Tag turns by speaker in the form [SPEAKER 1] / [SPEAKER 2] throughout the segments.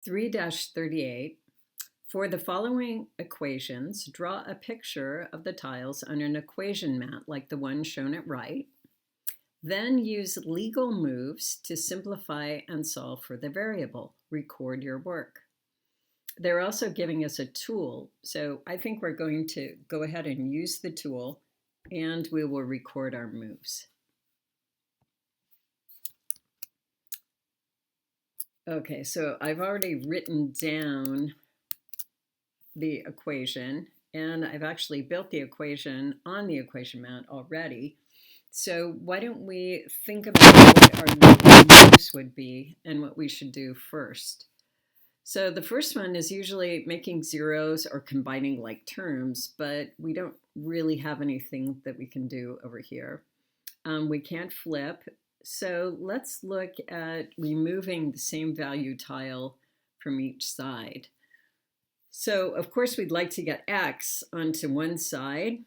[SPEAKER 1] 3-38. For the following equations, draw a picture of the tiles on an equation mat like the one shown at right. Then use legal moves to simplify and solve for the variable. Record your work. They're also giving us a tool, so I think we're going to go ahead and use the tool, and we will record our moves. Okay, so I've already written down the equation, and I've actually built the equation on the equation mat already. So why don't we think about what our legal moves would be and what we should do first. So the first one is usually making zeros or combining like terms, but we don't really have anything that we can do over here. We can't flip. So let's look at removing the same value tile from each side. So of course we'd like to get x onto one side,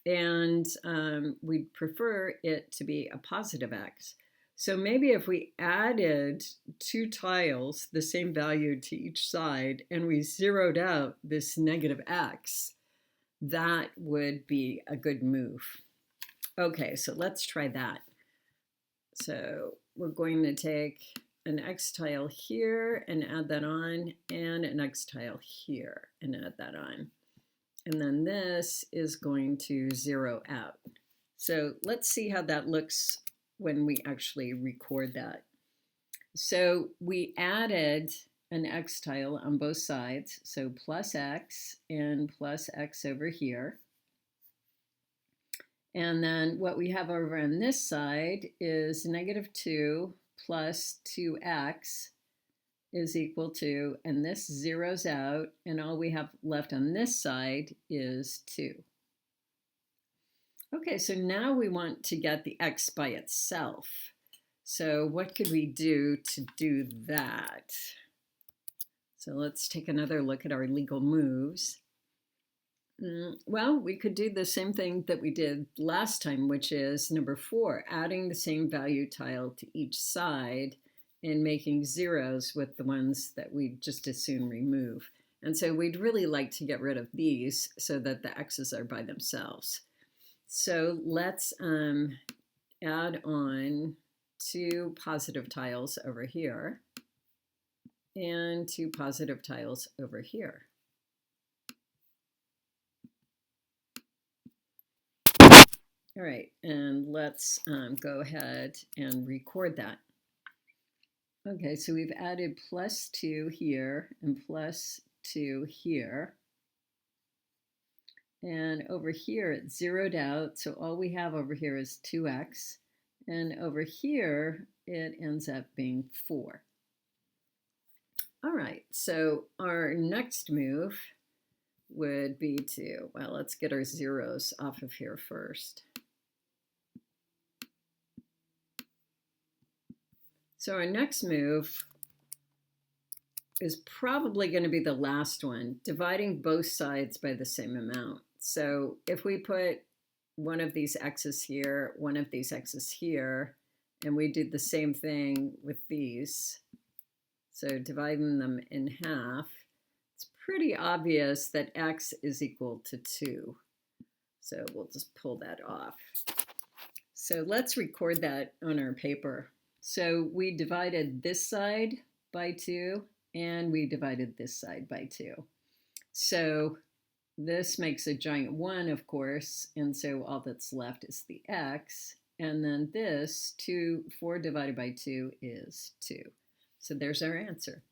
[SPEAKER 1] and we'd prefer it to be a positive x. So maybe if we added two tiles, the same value to each side, and we zeroed out this negative x, that would be a good move. Okay, so let's try that. So we're going to take an x tile here and add that on, and an x tile here and add that on. And then this is going to zero out. So let's see how that looks when we actually record that. So we added an x tile on both sides, so plus x and plus x over here. And then what we have over on this side is -2 plus 2x is equal to, and this zeroes out, and all we have left on this side is 2. Okay, so now we want to get the x by itself. So what could we do to do that? So let's take another look at our legal moves. Well, we could do the same thing that we did last time, which is number 4, adding the same value tile to each side and making zeros with the ones that we just as soon remove. And so we'd really like to get rid of these so that the x's are by themselves. So let's add on 2 positive tiles over here and 2 positive tiles over here. All right, and let's go ahead and record that. Okay, so we've added +2 here and +2 here. And over here it zeroed out, so all we have over here is 2x. And over here it ends up being 4. All right, so our next move would be to, well, let's get our zeros off of here first. So our next move is probably going to be the last one, dividing both sides by the same amount. So if we put one of these x's here, one of these x's here, and we did the same thing with these, so dividing them in half, it's pretty obvious that x is equal to 2. So we'll just pull that off. So let's record that on our paper. So we divided this side by 2, and we divided this side by 2. So this makes a giant 1, of course, and so all that's left is the x. And then this, 4 divided by 2 is 2. So there's our answer.